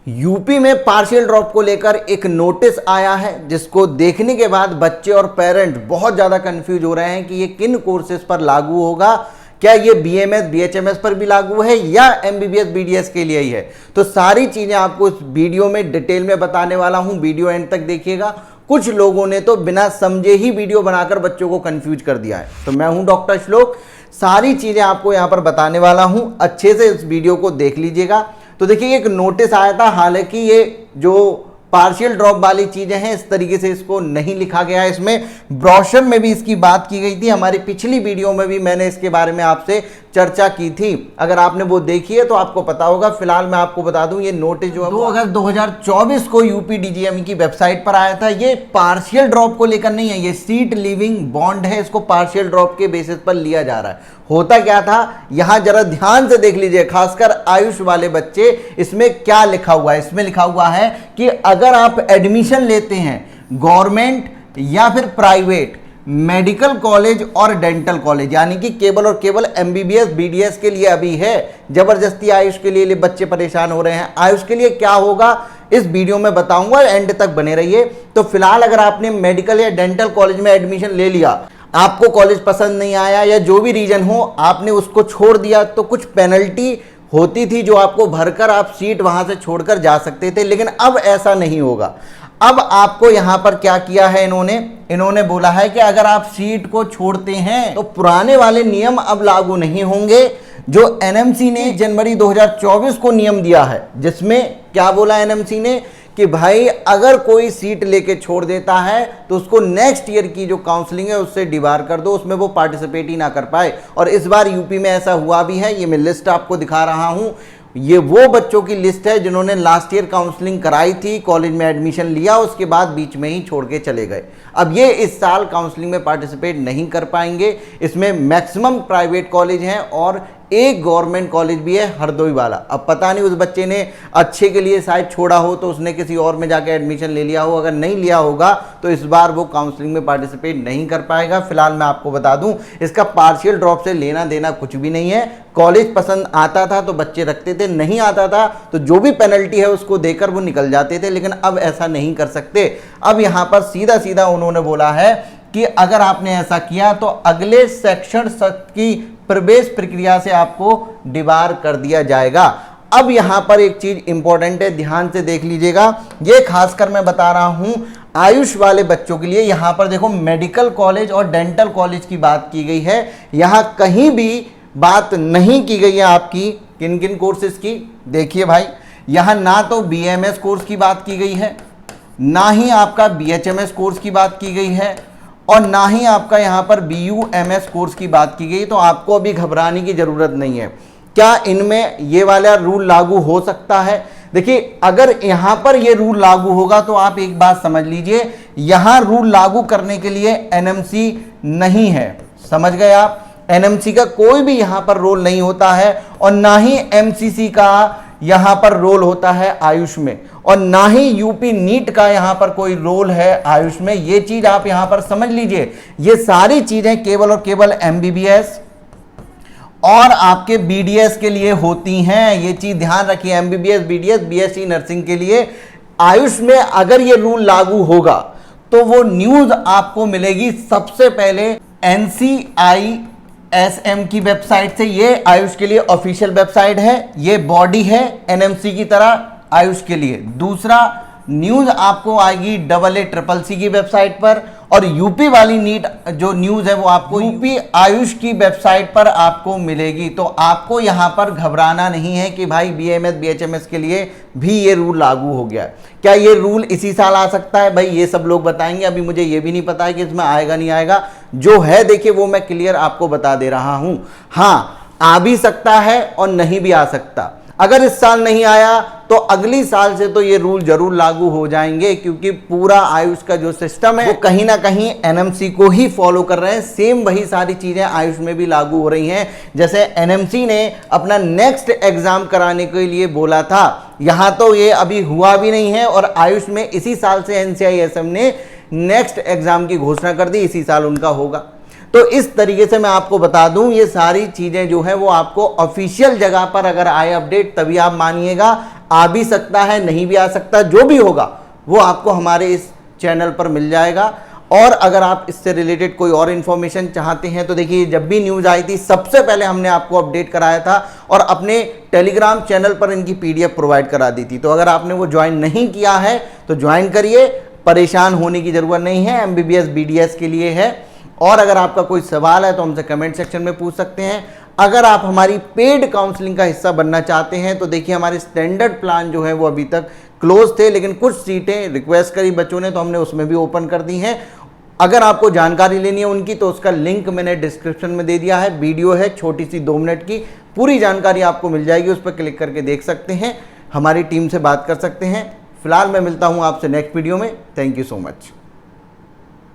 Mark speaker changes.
Speaker 1: UP में partial drop को लेकर एक नोटिस आया है, जिसको देखने के बाद बच्चे और पेरेंट बहुत ज़्यादा कंफ्यूज हो रहे हैं कि ये किन कोर्सेज पर लागू होगा। क्या ये बीएमएस बीएचएमएस पर भी लागू है या एमबीबीएस बीडीएस के लिए ही है। तो सारी चीज़ें आपको इस वीडियो में डिटेल में बताने वाला हूँ, वीडियो एंड तक देखिएगा। कुछ लोगों ने तो बिना समझे ही वीडियो बनाकर बच्चों को कंफ्यूज कर दिया है। तो मैं हूँ डॉक्टर श्लोक, सारी चीज़ें आपको यहाँ पर बताने वाला हूँ, अच्छे से इस वीडियो को देख लीजिएगा। तो देखिए एक नोटिस आया था, हालांकि ये जो पार्शियल ड्रॉप वाली चीज़ें हैं इस तरीके से इसको नहीं लिखा गया है। इसमें ब्रोशर में भी इसकी बात की गई थी, हमारी पिछली वीडियो में भी मैंने इसके बारे में आपसे चर्चा की थी। अगर आपने वो देखी है तो आपको पता होगा। फिलहाल मैं आपको बता दूं, ये नोटिस जो है 2 अगस्त 2024 को यूपी डीजीएमई की वेबसाइट पर आया था। ये पार्शियल ड्रॉप को लेकर नहीं है, ये सीट लिविंग बॉन्ड है, इसको पार्शियल ड्रॉप के बेसिस पर लिया जा रहा है। होता क्या था, यहां जरा ध्यान से देख लीजिए, खासकर आयुष वाले बच्चे। इसमें क्या लिखा हुआ है, इसमें लिखा हुआ है कि अगर आप एडमिशन लेते हैं गवर्नमेंट या फिर प्राइवेट मेडिकल कॉलेज और डेंटल कॉलेज, यानी कि केवल और केवल एमबीबीएस बीडीएस के लिए अभी है, जबरदस्ती आयुष के लिए बच्चे परेशान हो रहे हैं। आयुष के लिए क्या होगा इस वीडियो में बताऊंगा, एंड तक बने रहिए। तो फिलहाल अगर आपने मेडिकल या डेंटल कॉलेज में एडमिशन ले लिया, आपको कॉलेज पसंद नहीं आया या जो भी रीजन हो, आपने उसको छोड़ दिया, तो कुछ पेनल्टी होती थी जो आपको भरकर आप सीट वहां से छोड़कर जा सकते थे। लेकिन अब ऐसा नहीं होगा। अब आपको यहां पर क्या किया है इन्होंने बोला है कि अगर आप सीट को छोड़ते हैं तो पुराने वाले नियम अब लागू नहीं होंगे। जो एनएमसी ने जनवरी 2024 को नियम दिया है, जिसमें क्या बोला एनएमसी ने कि भाई अगर कोई सीट लेके छोड़ देता है तो उसको नेक्स्ट ईयर की जो काउंसलिंग है उससे डिबार कर दो, उसमें वो पार्टिसिपेट ही ना कर पाए। और इस बार यूपी में ऐसा हुआ भी है। ये मैं लिस्ट आपको दिखा रहा हूं, ये वो बच्चों की लिस्ट है जिन्होंने लास्ट ईयर काउंसलिंग कराई थी, कॉलेज में एडमिशन लिया, उसके बाद बीच में ही छोड़ के चले गए। अब ये इस साल काउंसलिंग में पार्टिसिपेट नहीं कर पाएंगे। इसमें मैक्सिमम प्राइवेट कॉलेज हैं और एक गवर्नमेंट कॉलेज भी है, हरदोई वाला। अब पता नहीं उस बच्चे ने अच्छे के लिए शायद छोड़ा हो तो उसने किसी और में जाकर एडमिशन ले लिया हो। अगर नहीं लिया होगा तो इस बार वो काउंसलिंग में पार्टिसिपेट नहीं कर पाएगा। फिलहाल मैं आपको बता दूं, इसका पार्शियल ड्रॉप से लेना देना कुछ भी नहीं है। कॉलेज पसंद आता था तो बच्चे रखते थे, नहीं आता था तो जो भी पेनल्टी है उसको देकर वो निकल जाते थे। लेकिन अब ऐसा नहीं कर सकते। अब यहाँ पर सीधा सीधा उन्होंने बोला है कि अगर आपने ऐसा किया तो अगले सेक्शन की प्रवेश प्रक्रिया से आपको डिबार कर दिया जाएगा। अब यहां पर एक चीज इंपॉर्टेंट है, ध्यान से देख लीजिएगा। ये खासकर मैं बता रहा हूं आयुष वाले बच्चों के लिए। यहां पर देखो मेडिकल कॉलेज और डेंटल कॉलेज की बात की गई है, यहां कहीं भी बात नहीं की गई है आपकी किन किन कोर्सेज की। देखिए भाई, यहां ना तो बीएमएस कोर्स की बात की गई है, ना ही आपका बीएचएमएस कोर्स की बात की गई है, और ना ही आपका यहाँ पर बीयूएमएस कोर्स की बात की गई। तो आपको अभी घबराने की ज़रूरत नहीं है। क्या इनमें ये वाला रूल लागू हो सकता है? देखिए, अगर यहाँ पर ये रूल लागू होगा तो आप एक बात समझ लीजिए, यहाँ रूल लागू करने के लिए एनएमसी नहीं है। समझ गए आप? एनएमसी का कोई भी यहाँ पर रोल नहीं होता है, और ना ही एमसीसी का यहां पर रोल होता है आयुष में, और ना ही यूपी नीट का यहां पर कोई रोल है आयुष में। ये चीज आप यहां पर समझ लीजिए। ये सारी चीजें केवल और केवल एमबीबीएस और आपके बीडीएस के लिए होती हैं। ये चीज ध्यान रखिए, एमबीबीएस बीडीएस बीएससी नर्सिंग के लिए। आयुष में अगर ये रूल लागू होगा तो वो न्यूज आपको मिलेगी सबसे पहले NCISM की वेबसाइट से। ये आयुष के लिए ऑफिशियल वेबसाइट है, ये बॉडी है एनएमसी की तरह आयुष के लिए। दूसरा, न्यूज आपको आएगी AACCC की वेबसाइट पर, और यूपी वाली नीट जो न्यूज है वो आपको यूपी आयुष की वेबसाइट पर आपको मिलेगी। तो आपको यहां पर घबराना नहीं है कि भाई बीएमएस बीएचएमएस के लिए भी ये रूल लागू हो गया। क्या ये रूल इसी साल आ सकता है? भाई ये सब लोग बताएंगे, अभी मुझे ये भी नहीं पता है कि इसमें आएगा नहीं आएगा। जो है देखिए वो मैं क्लियर आपको बता दे रहा हूं। हाँ, आ भी सकता है और नहीं भी आ सकता। अगर इस साल नहीं आया तो अगली साल से तो ये रूल जरूर लागू हो जाएंगे, क्योंकि पूरा आयुष का जो सिस्टम है वो कहीं ना कहीं एनएमसी को ही फॉलो कर रहे हैं। सेम वही सारी चीजें आयुष में भी लागू हो रही हैं। जैसे एनएमसी ने अपना नेक्स्ट एग्जाम कराने के लिए बोला था, यहां तो ये अभी हुआ भी नहीं है, और आयुष में इसी साल से NCISM ने नेक्स्ट एग्जाम की घोषणा कर दी, इसी साल उनका होगा। तो इस तरीके से मैं आपको बता दूं, ये सारी चीजें जो है वो आपको ऑफिशियल जगह पर अगर आए अपडेट तभी आप मानिएगा। आ भी सकता है, नहीं भी आ सकता, जो भी होगा वो आपको हमारे इस चैनल पर मिल जाएगा। और अगर आप इससे रिलेटेड कोई और इन्फॉर्मेशन चाहते हैं तो देखिए, जब भी न्यूज़ आई थी सबसे पहले हमने आपको अपडेट कराया था और अपने टेलीग्राम चैनल पर इनकी पीडीएफ प्रोवाइड करा दी थी। तो अगर आपने वो ज्वाइन नहीं किया है तो ज्वाइन करिए, परेशान होने की ज़रूरत नहीं है, MBBS BDS के लिए है। और अगर आपका कोई सवाल है तो हमसे कमेंट सेक्शन में पूछ सकते हैं। अगर आप हमारी पेड काउंसलिंग का हिस्सा बनना चाहते हैं तो देखिए, हमारे स्टैंडर्ड प्लान जो है वो अभी तक क्लोज थे, लेकिन कुछ सीटें रिक्वेस्ट करी बच्चों ने तो हमने उसमें भी ओपन कर दी हैं। अगर आपको जानकारी लेनी है उनकी तो उसका लिंक मैंने डिस्क्रिप्शन में दे दिया है, वीडियो है छोटी सी 2 मिनट की, पूरी जानकारी आपको मिल जाएगी, उस पर क्लिक करके देख सकते हैं, हमारी टीम से बात कर सकते हैं। फिलहाल मैं मिलता हूं आपसे नेक्स्ट वीडियो में। Thank you so much.